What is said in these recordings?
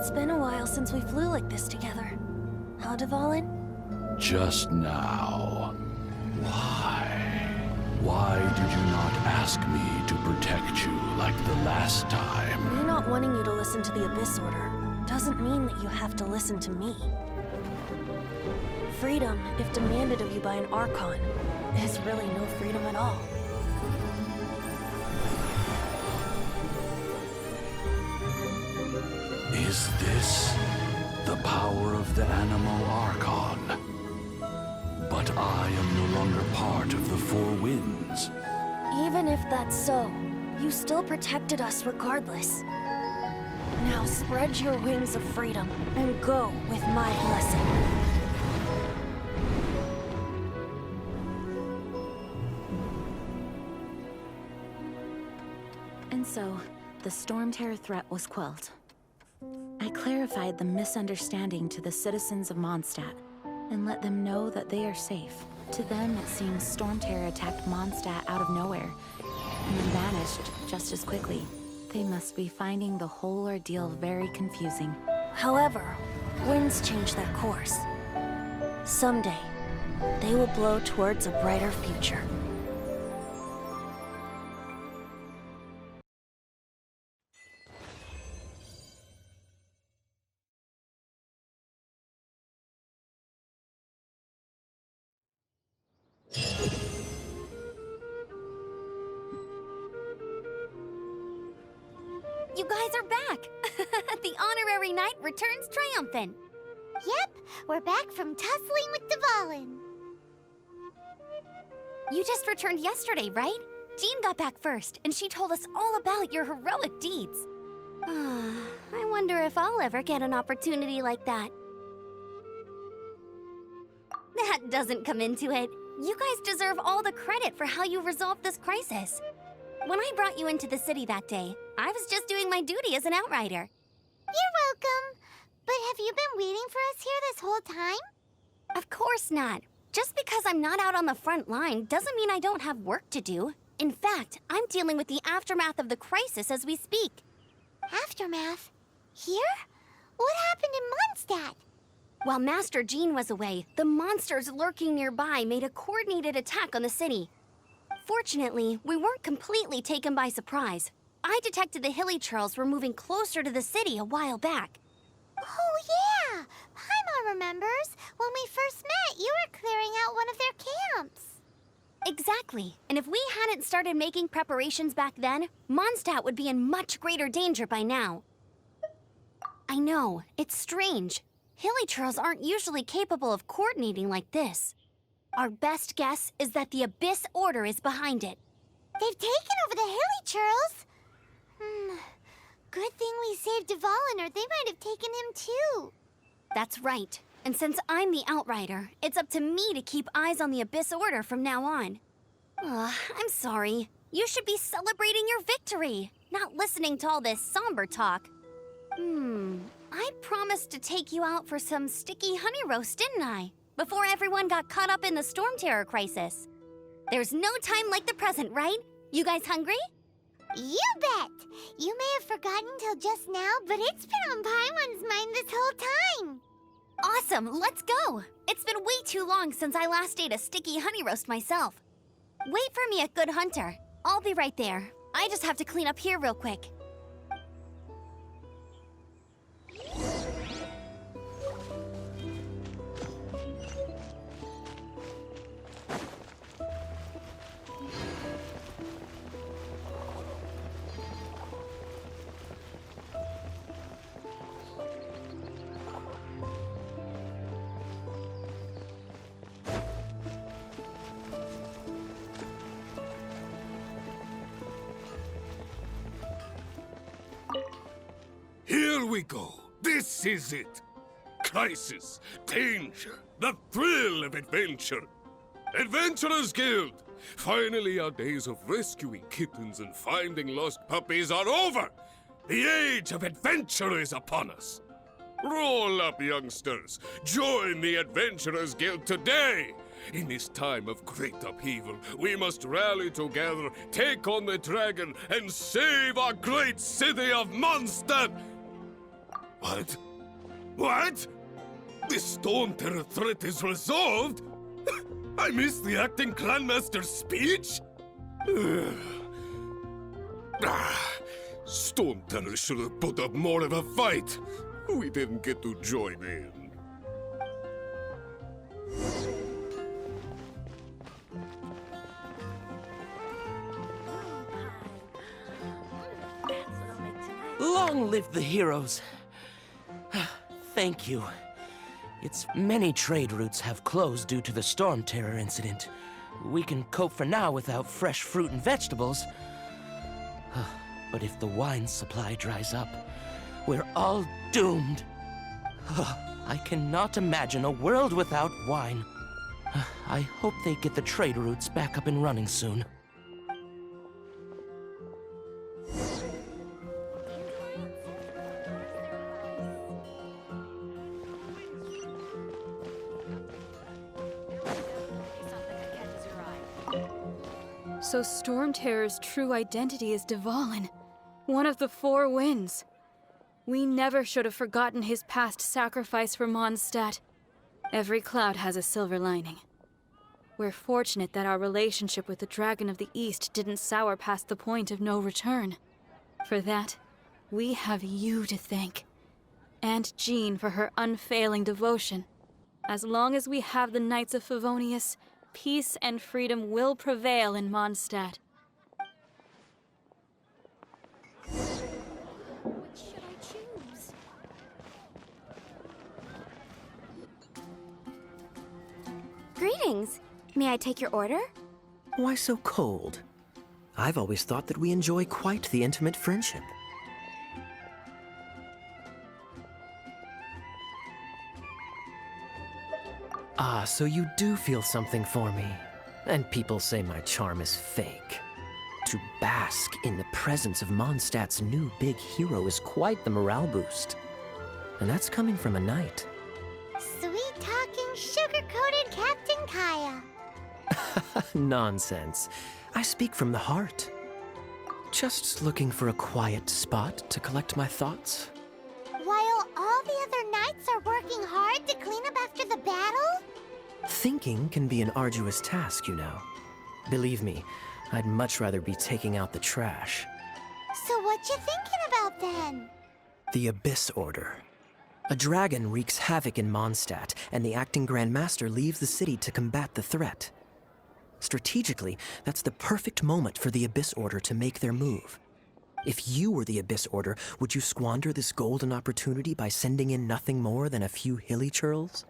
It's been a while since we flew like this together. Huh, Dvalin? Just now. Why? Why did you not ask me to protect you like the last time? Me not wanting you to listen to the Abyss Order doesn't mean that you have to listen to me. Freedom, if demanded of you by an Archon, is really no freedom at all. Is this the power of the Animo Archon? But I am no longer part of the Four Winds. Even if that's so, you still protected us regardless. Now spread your wings of freedom and go with my blessing. And so, the Storm Terror threat was quelled. I clarified the misunderstanding to the citizens of Mondstadt, and let them know that they are safe. To them, it seems Storm Terror attacked Mondstadt out of nowhere, and then vanished just as quickly. They must be finding the whole ordeal very confusing. However, winds change their course. Someday, they will blow towards a brighter future. You guys are back! The honorary knight returns triumphant. Yep, we're back from tussling with Dvalin. You just returned yesterday, right? Jean got back first, and she told us all about your heroic deeds. I wonder if I'll ever get an opportunity like that. That doesn't come into it. You guys deserve all the credit for how you resolved this crisis. When I brought you into the city that day, I was just doing my duty as an outrider. You're welcome. But have you been waiting for us here this whole time? Of course not. Just because I'm not out on the front line doesn't mean I don't have work to do. In fact, I'm dealing with the aftermath of the crisis as we speak. Aftermath? Here? What happened in Mondstadt? While Master Jean was away, the monsters lurking nearby made a coordinated attack on the city. Fortunately, we weren't completely taken by surprise. I detected the Hilly Churls were moving closer to the city a while back. Oh yeah! Paimon remembers. When we first met, you were clearing out one of their camps. Exactly. And if we hadn't started making preparations back then, Mondstadt would be in much greater danger by now. I know, it's strange. Hilly Churls aren't usually capable of coordinating like this. Our best guess is that the Abyss Order is behind it. They've taken over the Hilly Churls? Good thing we saved Dvalin, or they might have taken him too. That's right. And since I'm the Outrider, it's up to me to keep eyes on the Abyss Order from now on. I'm sorry. You should be celebrating your victory, not listening to all this somber talk. I promised to take you out for some sticky honey roast, didn't I? Before everyone got caught up in the Storm Terror crisis. There's no time like the present, right? You guys hungry? You bet! You may have forgotten till just now, but it's been on Paimon's mind this whole time. Awesome, let's go! It's been way too long since I last ate a sticky honey roast myself. Wait for me at Good Hunter. I'll be right there. I just have to clean up here real quick. Here we go. This is it. Crisis, danger, the thrill of adventure. Adventurers Guild! Finally, our days of rescuing kittens and finding lost puppies are over! The age of adventure is upon us! Roll up, youngsters! Join the Adventurers Guild today! In this time of great upheaval, we must rally together, take on the dragon, and save our great city of Mondstadt! What? What? The Storm Terror threat is resolved? I missed the acting clanmaster's speech? Storm Terror should have put up more of a fight. We didn't get to join in. Long live the heroes. Thank you. Its many trade routes have closed due to the Storm Terror incident. We can cope for now without fresh fruit and vegetables. But if the wine supply dries up, we're all doomed. I cannot imagine a world without wine. I hope they get the trade routes back up and running soon. So Storm Terror's true identity is Dvalin, one of the four winds. We never should have forgotten his past sacrifice for Mondstadt. Every cloud has a silver lining. We're fortunate that our relationship with the Dragon of the East didn't sour past the point of no return. For that, we have you to thank. And Jean for her unfailing devotion. As long as we have the Knights of Favonius, peace and freedom will prevail in Mondstadt. Which should I choose? Greetings. May I take your order? Why so cold? I've always thought that we enjoy quite the intimate friendship. Ah, so you do feel something for me. And people say my charm is fake. To bask in the presence of Mondstadt's new big hero is quite the morale boost. And that's coming from a knight. Sweet-talking, sugar-coated Captain Kaya. Nonsense. I speak from the heart. Just looking for a quiet spot to collect my thoughts. While all the other knights are working hard to clean up after the battle? Thinking can be an arduous task, you know. Believe me, I'd much rather be taking out the trash. So what you thinking about then? The Abyss Order. A dragon wreaks havoc in Mondstadt, and the acting Grand Master leaves the city to combat the threat. Strategically, that's the perfect moment for the Abyss Order to make their move. If you were the Abyss Order, would you squander this golden opportunity by sending in nothing more than a few hilly churls?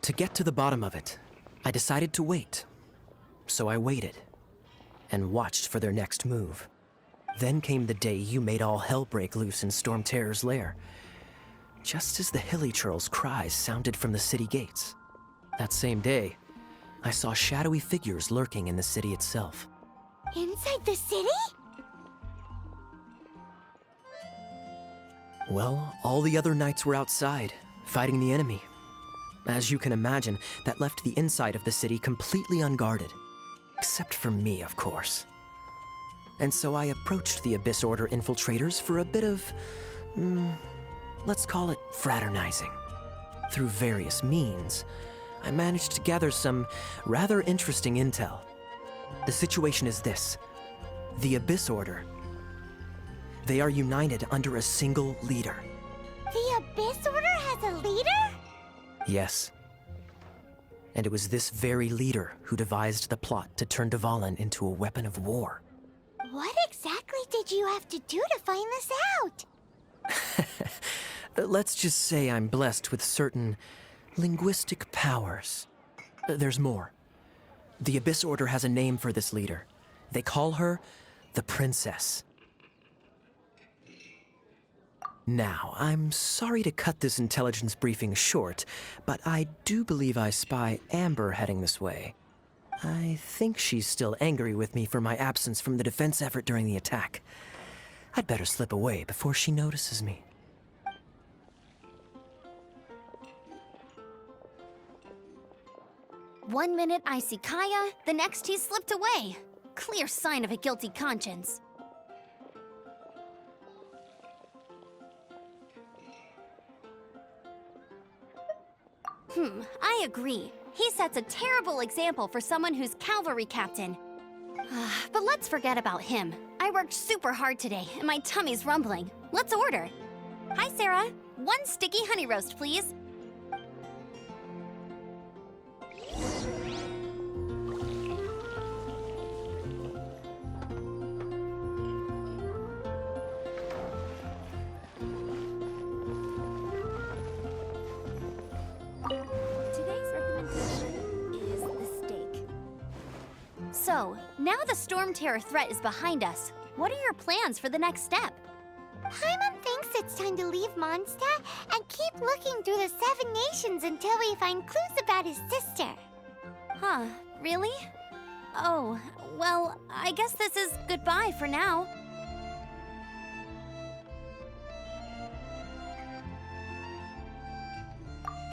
To get to the bottom of it, I decided to wait. So I waited, and watched for their next move. Then came the day you made all hell break loose in Storm Terror's lair. Just as the hilly churls' cries sounded from the city gates. That same day, I saw shadowy figures lurking in the city itself. Inside the city? Well, all the other knights were outside, fighting the enemy. As you can imagine, that left the inside of the city completely unguarded. Except for me, of course. And so I approached the Abyss Order infiltrators for a bit of, let's call it fraternizing. Through various means, I managed to gather some rather interesting intel. The situation is this. The Abyss Order. They are united under a single leader. The Abyss Order has a leader? Yes. And it was this very leader who devised the plot to turn Dvalin into a weapon of war. What exactly did you have to do to find this out? Let's just say I'm blessed with certain linguistic powers. There's more. The Abyss Order has a name for this leader. They call her the Princess. Now, I'm sorry to cut this intelligence briefing short, but I do believe I spy Amber heading this way. I think she's still angry with me for my absence from the defense effort during the attack. I'd better slip away before she notices me. One minute I see Kaya, the next he's slipped away. Clear sign of a guilty conscience. I agree. He sets a terrible example for someone who's cavalry captain. But let's forget about him. I worked super hard today, and my tummy's rumbling. Let's order. Hi, Sarah. 1 sticky honey roast, please. Today's recommendation is the steak. So, now the Storm Terror threat is behind us. What are your plans for the next step? Paimon thinks it's time to leave Mondstadt and keep looking through the 7 nations until we find clues about his sister. Huh, really? Oh, well, I guess this is goodbye for now.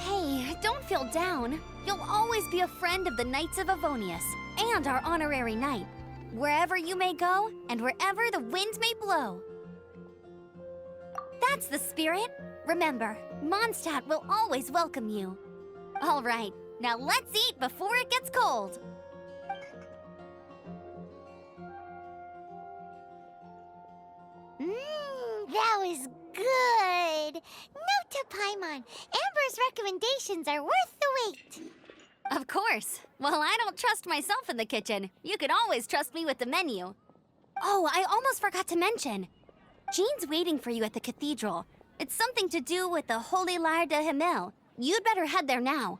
Hey, don't feel down. You'll always be a friend of the Knights of Avonius and our honorary knight. Wherever you may go and wherever the wind may blow. That's the spirit. Remember, Mondstadt will always welcome you. All right, now let's eat before it gets cold. That was good. Note to Paimon, Amber's recommendations are worth the wait. Of course. Well, I don't trust myself in the kitchen. You can always trust me with the menu. Oh, I almost forgot to mention. Jean's waiting for you at the cathedral. It's something to do with the Holy Lyre de Himmel. You'd better head there now.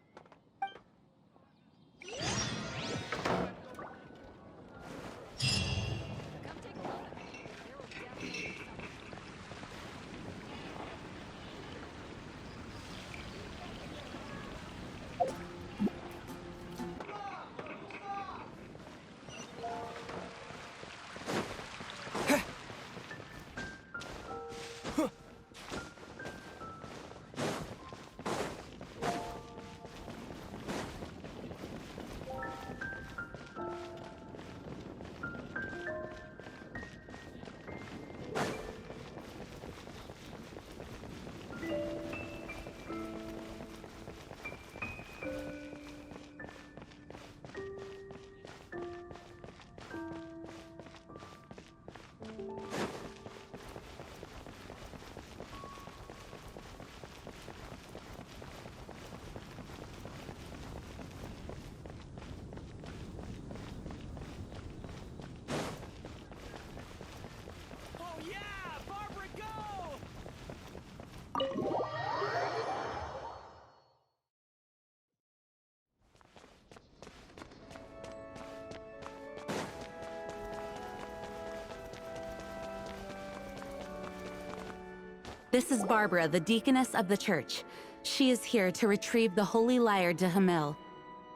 This is Barbara, the deaconess of the church. She is here to retrieve the Holy Lyre de Himmel.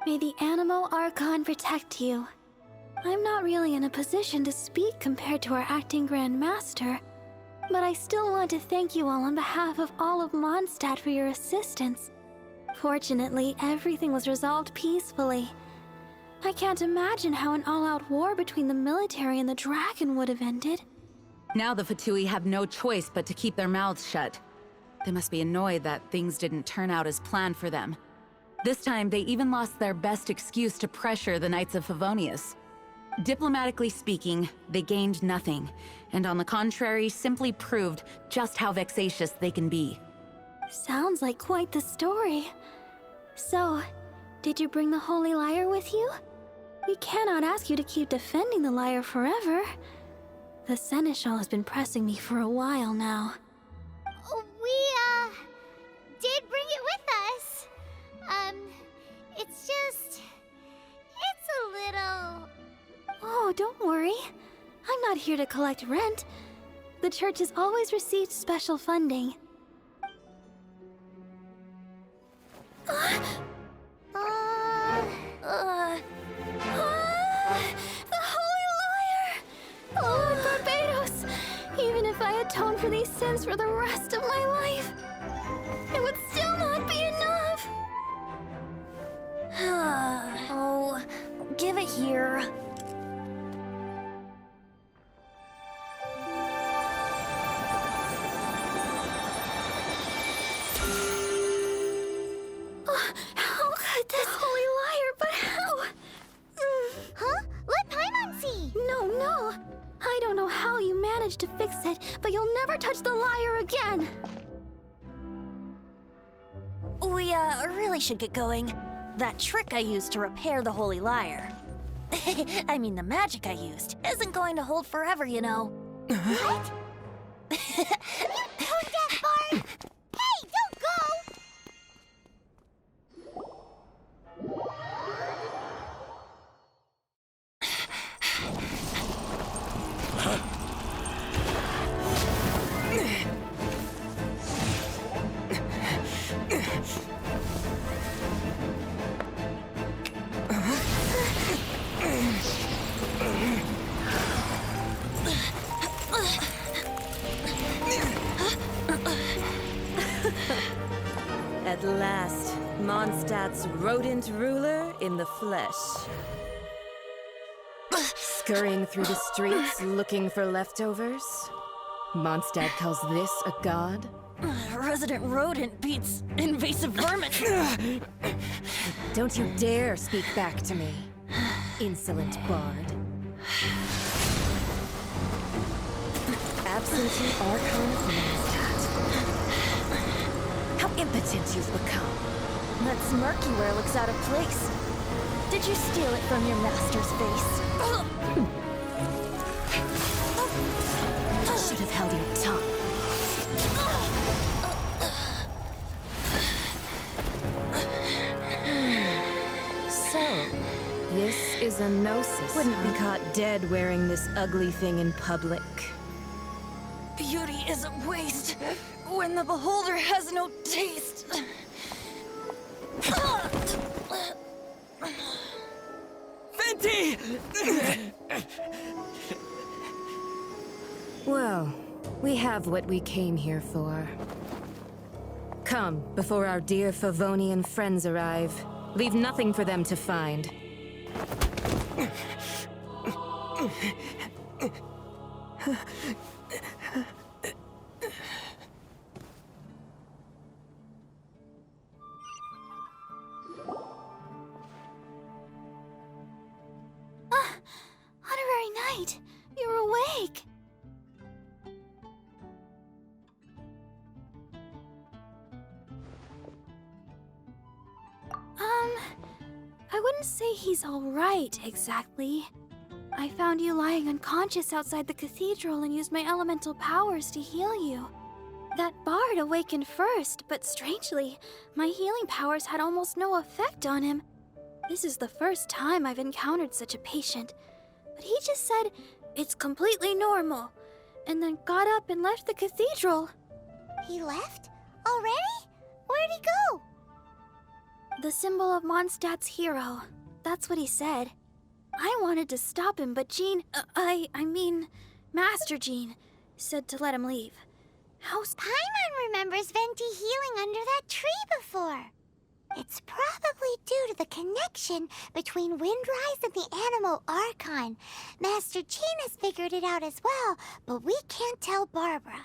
May the Animo Archon protect you. I'm not really in a position to speak compared to our acting Grand Master, but I still want to thank you all on behalf of all of Mondstadt for your assistance. Fortunately, everything was resolved peacefully. I can't imagine how an all-out war between the military and the dragon would have ended. Now the Fatui have no choice but to keep their mouths shut. They must be annoyed that things didn't turn out as planned for them. This time, they even lost their best excuse to pressure the Knights of Favonius. Diplomatically speaking, they gained nothing, and on the contrary, simply proved just how vexatious they can be. Sounds like quite the story. So, did you bring the Holy Lyre with you? We cannot ask you to keep defending the lyre forever. The Seneschal has been pressing me for a while now. We, did bring it with us. It's just... it's a little... Oh, don't worry. I'm not here to collect rent. The church has always received special funding. The Holy Lyre! Lord Barbados! Even if I atone for these sins for the rest of my life, it would still not be enough! Oh, give it here. really should get going. That trick I used to repair the Holy Lyre. I mean, the magic I used isn't going to hold forever, you know. What? You tone-deaf bard! Hey, don't go! At last, Mondstadt's rodent ruler in the flesh. Scurrying through the streets looking for leftovers? Mondstadt calls this a god? Resident rodent beats invasive vermin. Don't you dare speak back to me, insolent bard. Absentee Archon of Mondstadt. How impotent you've become. That smirky wear looks out of place. Did you steal it from your master's face? You should have held your tongue. So, this is a gnosis. Wouldn't be caught dead wearing this ugly thing in public. Beauty is a waste when the beholder has no taste. Venti! Well, we have what we came here for. Come, before our dear Favonian friends arrive. Leave nothing for them to find. Honorary Knight, you're awake. I wouldn't say he's all right, exactly. I found you lying unconscious outside the cathedral and used my elemental powers to heal you. That bard awakened first, but strangely, my healing powers had almost no effect on him. This is the first time I've encountered such a patient, but he just said, "It's completely normal," and then got up and left the cathedral. He left? Already? Where'd he go? The symbol of Mondstadt's hero. That's what he said. I wanted to stop him, but Jean, I mean, Master Jean, said to let him leave. Paimon remembers Venti healing under that tree before. It's probably due to the connection between Windrise and the Animal Archon. Master Jean has figured it out as well, but we can't tell Barbara.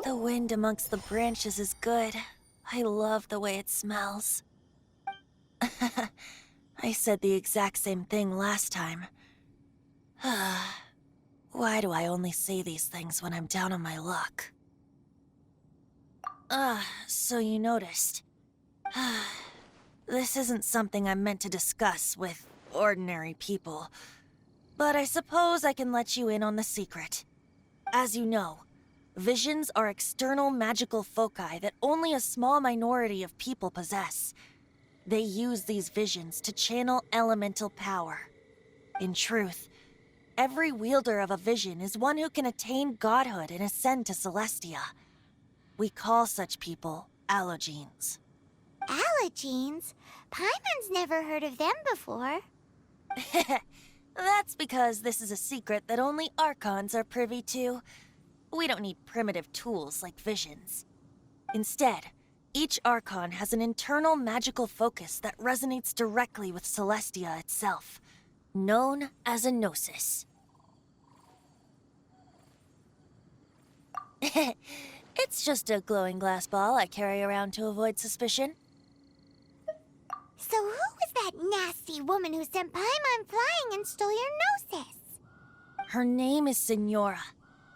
The wind amongst the branches is good. I love the way it smells. I said the exact same thing last time. Why do I only say these things when I'm down on my luck? So you noticed. This isn't something I'm meant to discuss with ordinary people, but I suppose I can let you in on the secret. As you know, visions are external magical foci that only a small minority of people possess. They use these visions to channel elemental power. In truth, every wielder of a vision is one who can attain godhood and ascend to Celestia. We call such people allogenes. Allogenes? Paimon's never heard of them before. That's because this is a secret that only Archons are privy to. We don't need primitive tools like visions. Instead, Each Archon has an internal magical focus that resonates directly with Celestia itself, known as a Gnosis. It's just a glowing glass ball I carry around to avoid suspicion. So who was that nasty woman who sent Paimon flying and stole your Gnosis? Her name is Signora,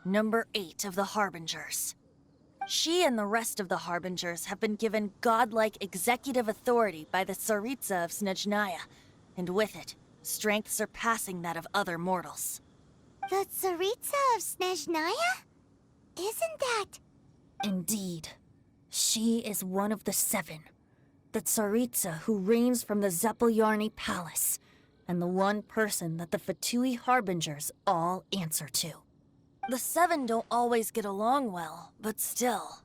number 8 of the Harbingers. She and the rest of the Harbingers have been given godlike executive authority by the Tsaritsa of Snezhnaya, and with it, strength surpassing that of other mortals. The Tsaritsa of Snezhnaya? Isn't that... Indeed. She is one of the 7. The Tsaritsa who reigns from the Zeppeljorni Palace, and the one person that the Fatui Harbingers all answer to. The 7 don't always get along well, but still.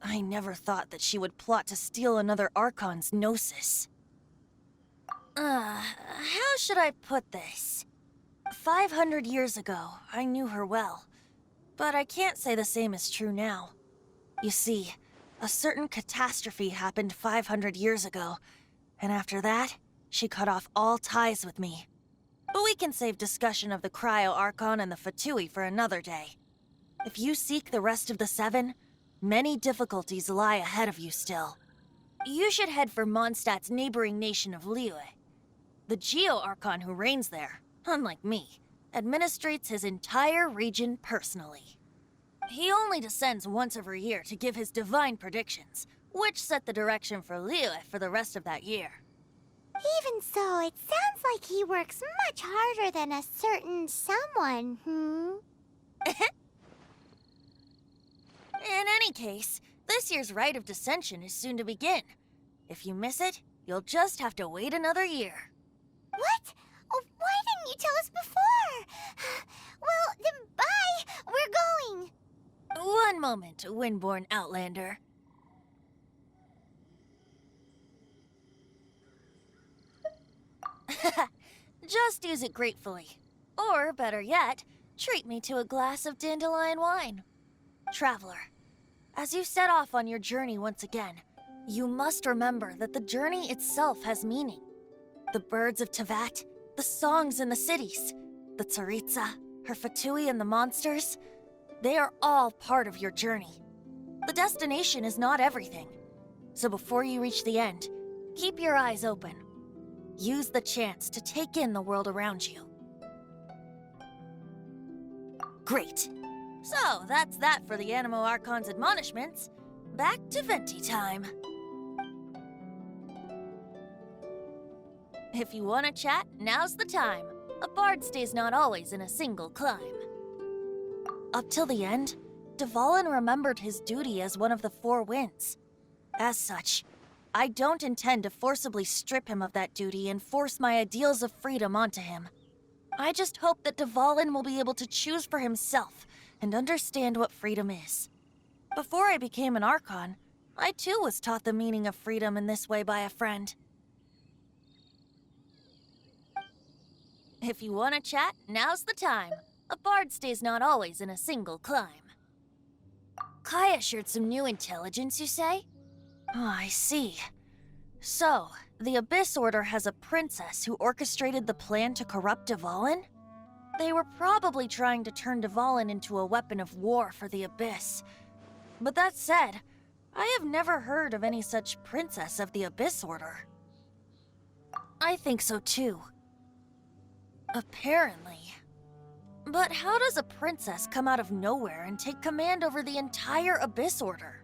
I never thought that she would plot to steal another Archon's Gnosis. How should I put this? 500 years ago, I knew her well. But I can't say the same is true now. You see, a certain catastrophe happened 500 years ago, and after that, she cut off all ties with me. But we can save discussion of the Cryo Archon and the Fatui for another day. If you seek the rest of the 7, many difficulties lie ahead of you still. You should head for Mondstadt's neighboring nation of Liyue. The Geo Archon who reigns there, unlike me, administrates his entire region personally. He only descends once every year to give his divine predictions, which set the direction for Liyue for the rest of that year. Even so, it sounds like he works much harder than a certain someone, In any case, this year's Rite of Descension is soon to begin. If you miss it, you'll just have to wait another year. What? Oh, why didn't you tell us before? Well, then bye! We're going! One moment, Windborn Outlander. Just use it gratefully. Or, better yet, treat me to a glass of dandelion wine. Traveler, as you set off on your journey once again, you must remember that the journey itself has meaning. The birds of Tevat, the songs in the cities, the Tsaritsa, her Fatui and the monsters, they are all part of your journey. The destination is not everything. So before you reach the end, keep your eyes open. Use the chance to take in the world around you. Great. So, that's that for the Animo Archon's admonishments. Back to Venti time. If you want to chat, now's the time. A bard stays not always in a single climb. Up till the end, Dvalin remembered his duty as one of the 4 winds. As such, I don't intend to forcibly strip him of that duty and force my ideals of freedom onto him. I just hope that Dvalin will be able to choose for himself and understand what freedom is. Before I became an Archon, I too was taught the meaning of freedom in this way by a friend. If you want to chat, now's the time. A bard stays not always in a single climb. Kaya shared some new intelligence, you say? Oh, I see. So, the Abyss Order has a princess who orchestrated the plan to corrupt Dvalin? They were probably trying to turn Dvalin into a weapon of war for the Abyss. But that said, I have never heard of any such princess of the Abyss Order. I think so too. Apparently. But how does a princess come out of nowhere and take command over the entire Abyss Order?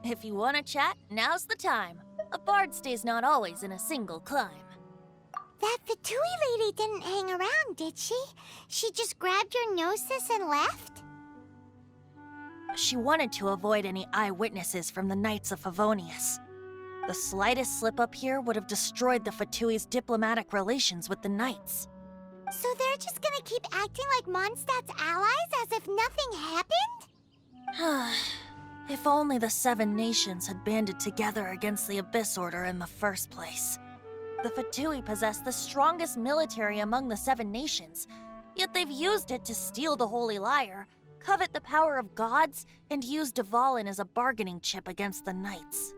If you want to chat, now's the time. A bard stays not always in a single climb. That Fatui lady didn't hang around, did she? She just grabbed your Gnosis and left? She wanted to avoid any eyewitnesses from the Knights of Favonius. The slightest slip-up here would have destroyed the Fatui's diplomatic relations with the Knights. So they're just gonna keep acting like Mondstadt's allies as if nothing happened? If only the 7 nations had banded together against the Abyss Order in the first place. The Fatui possess the strongest military among the 7 nations, yet they've used it to steal the Holy Lyre, covet the power of gods, and use Dvalin as a bargaining chip against the knights.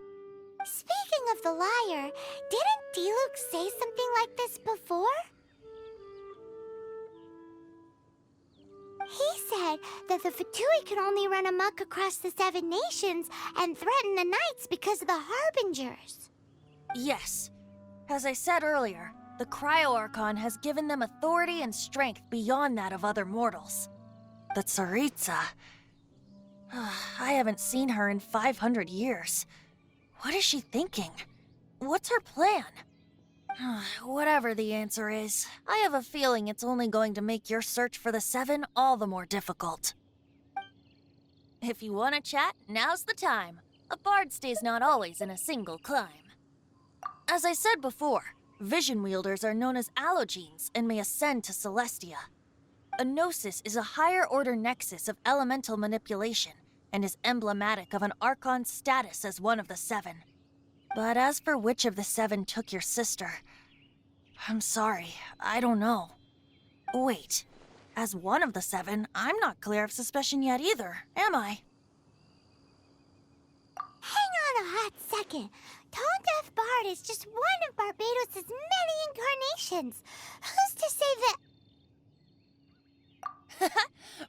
Speaking of the liar, didn't Diluc say something like this before? He said that the Fatui can only run amok across the 7 nations and threaten the knights because of the Harbingers. Yes. As I said earlier, the Cryo-Archon has given them authority and strength beyond that of other mortals. The Tsaritsa... I haven't seen her in 500 years. What is she thinking? What's her plan? Whatever the answer is, I have a feeling it's only going to make your search for the 7 all the more difficult. If you want to chat, now's the time. A bard stays not always in a single climb. As I said before, vision wielders are known as allogenes and may ascend to Celestia. A gnosis is a higher-order nexus of elemental manipulation and is emblematic of an Archon's status as one of the 7. But as for which of the 7 took your sister, I'm sorry, I don't know. Wait, as one of the 7, I'm not clear of suspicion yet either, am I? Hang on a hot second. Tone Deaf Bard is just one of Barbados' many incarnations. Who's to say that...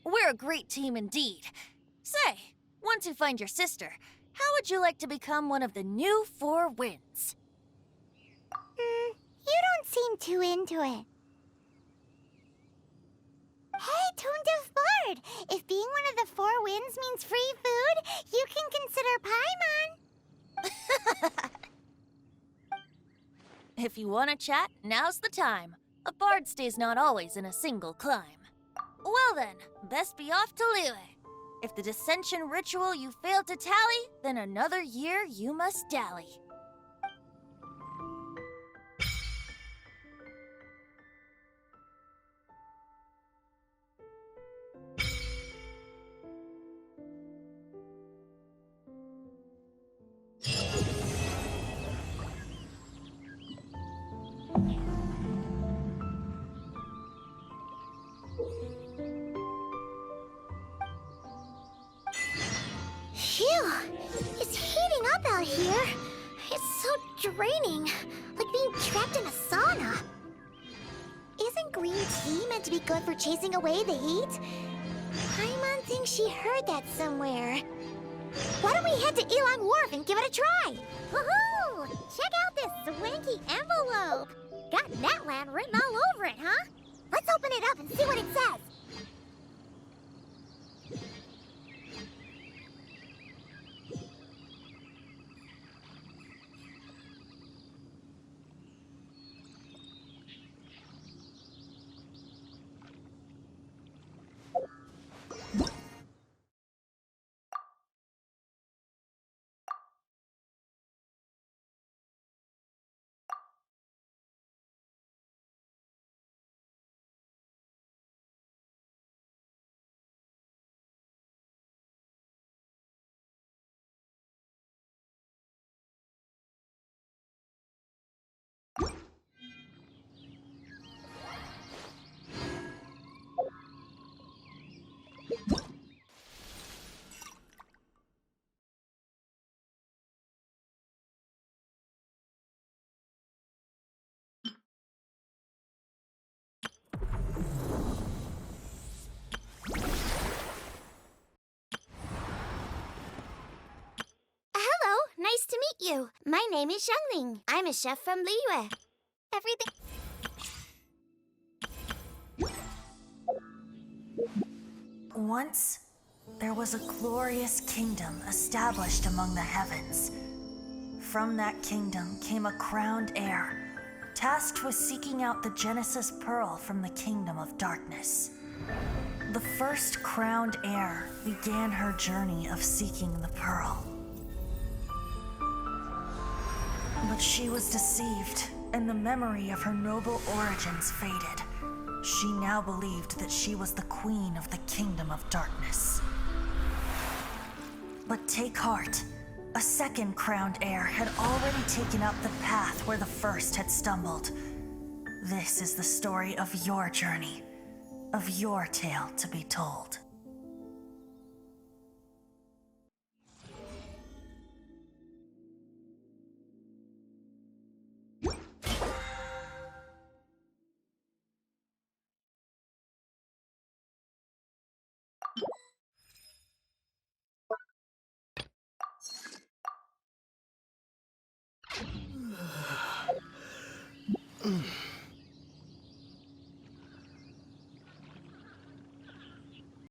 We're a great team indeed. Say, once you find your sister, how would you like to become one of the new 4 winds? You don't seem too into it. Hey, Tone Deaf Bard! If being one of the 4 winds means free food, you can consider Paimon. If you want to chat, now's the time. A bard stays not always in a single climb. Well then, best be off to Liyue. If the dissension ritual you failed to tally, then another year you must dally. Phew! It's heating up out here. It's so draining, like being trapped in a sauna. Isn't green tea meant to be good for chasing away the heat? Paimon thinks she heard that somewhere. Why don't we head to Elon Wharf and give it a try? Woohoo! Check out this swanky envelope. Got Natland written all over it, huh? Let's open it up and see what it says. Nice to meet you. My name is Xiangling. I'm a chef from Liyue. Everything... Once, there was a glorious kingdom established among the heavens. From that kingdom came a crowned heir, tasked with seeking out the Genesis Pearl from the Kingdom of Darkness. The first crowned heir began her journey of seeking the Pearl. But she was deceived, and the memory of her noble origins faded. She now believed that she was the queen of the Kingdom of Darkness. But take heart. A second crowned heir had already taken up the path where the first had stumbled. This is the story of your journey, of your tale to be told. Mm.